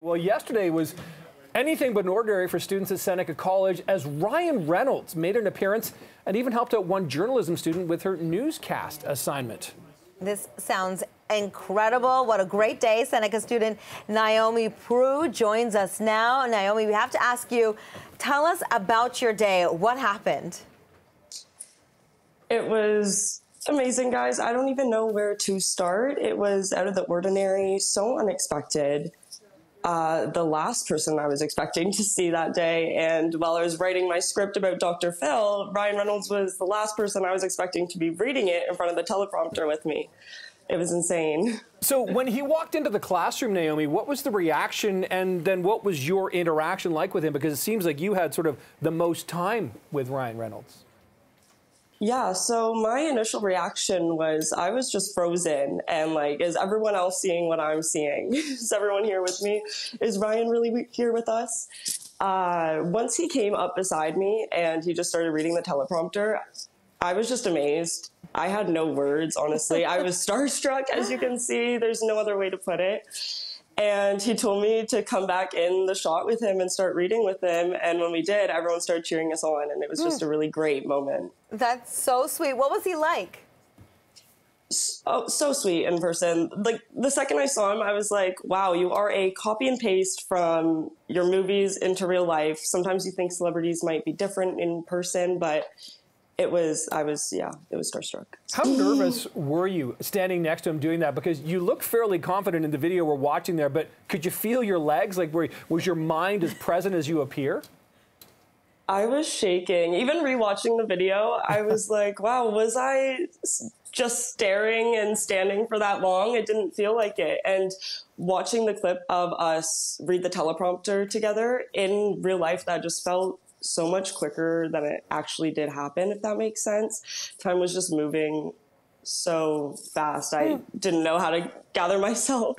Well, yesterday was anything but ordinary for students at Seneca College as Ryan Reynolds made an appearance and even helped out one journalism student with her newscast assignment. This sounds incredible. What a great day. Seneca student Naomi Prue joins us now. Naomi, we have to ask you, tell us about your day. What happened? It was amazing, guys. I don't even know where to start. It was out of the ordinary, so unexpected. The last person I was expecting to see that day, and while I was writing my script about Dr. Phil, Ryan Reynolds was the last person I was expecting to be reading it in front of the teleprompter with me. It was insane. So when he walked into the classroom, Naomi, what was the reaction, and then what was your interaction like with him? Because it seems like you had sort of the most time with Ryan Reynolds. Yeah, so my initial reaction was I was just frozen and like, is everyone else seeing what I'm seeing? Is everyone here with me? Is Ryan really here with us? Once he came up beside me and he just started reading the teleprompter, I was just amazed. I had no words, honestly. I was starstruck, as you can see. There's no other way to put it. And he told me to come back in the shot with him and start reading with him. And when we did, everyone started cheering us on. And it was just a really great moment. That's so sweet. What was he like? Oh, so sweet in person. Like the second I saw him, I was like, wow, you are a copy and paste from your movies into real life. Sometimes you think celebrities might be different in person, but it was starstruck. How nervous were you standing next to him doing that? Because you look fairly confident in the video we're watching there, but could you feel your legs? Like, was your mind as present as you appear? I was shaking. Even rewatching the video, I was like, wow, was I just staring and standing for that long? It didn't feel like it. And watching the clip of us read the teleprompter together in real life, that just felt so much quicker than it actually did happen, if that makes sense. Time was just moving so fast. I didn't know how to gather myself.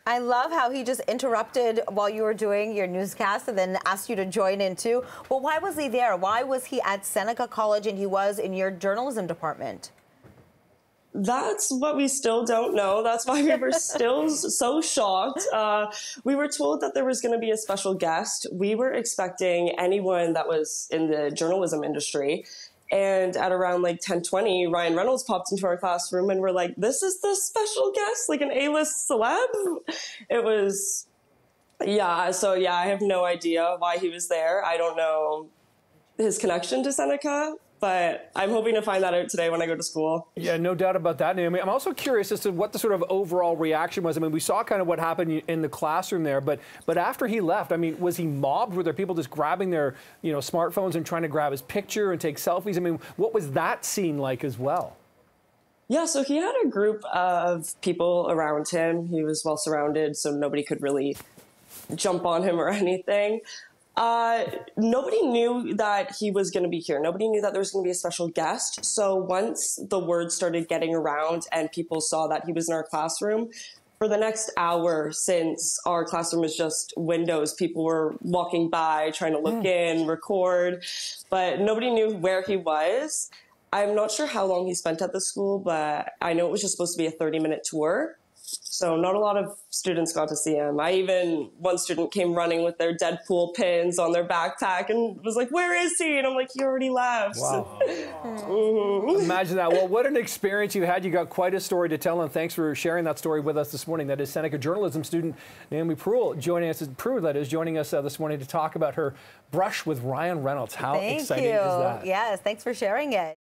I love how he just interrupted while you were doing your newscast and then asked you to join in too. Well, why was he there? Why was he at Seneca College and he was in your journalism department? That's what we still don't know. That's why we were still so shocked. We were told that there was going to be a special guest. We were expecting anyone that was in the journalism industry. And at around like 10:20, Ryan Reynolds popped into our classroom and we're like, this is the special guest, like an A-list celeb? It was, yeah. So yeah, I have no idea why he was there. I don't know his connection to Seneca, but I'm hoping to find that out today when I go to school. Yeah, no doubt about that, Naomi. I'm also curious as to what the sort of overall reaction was. I mean, we saw kind of what happened in the classroom there, but after he left, I mean, was he mobbed? Were there people just grabbing their, smartphones and trying to grab his picture and take selfies? I mean, what was that scene like as well? Yeah, so he had a group of people around him. He was well surrounded, so nobody could really jump on him or anything. Nobody knew that he was going to be here. Nobody knew that there was going to be a special guest. So once the word started getting around and people saw that he was in our classroom, for the next hour, since our classroom is just windows, people were walking by, trying to look in, record, but nobody knew where he was. I'm not sure how long he spent at the school, but I know it was just supposed to be a 30-minute tour. So not a lot of students got to see him. One student came running with their Deadpool pins on their backpack and was like, where is he? And I'm like, he already left. Wow. Imagine that. Well, what an experience you had. You got quite a story to tell, and thanks for sharing that story with us this morning. That is Seneca journalism student Naomi Prue joining us this morning to talk about her brush with Ryan Reynolds. How exciting is that? Yes, thanks for sharing it.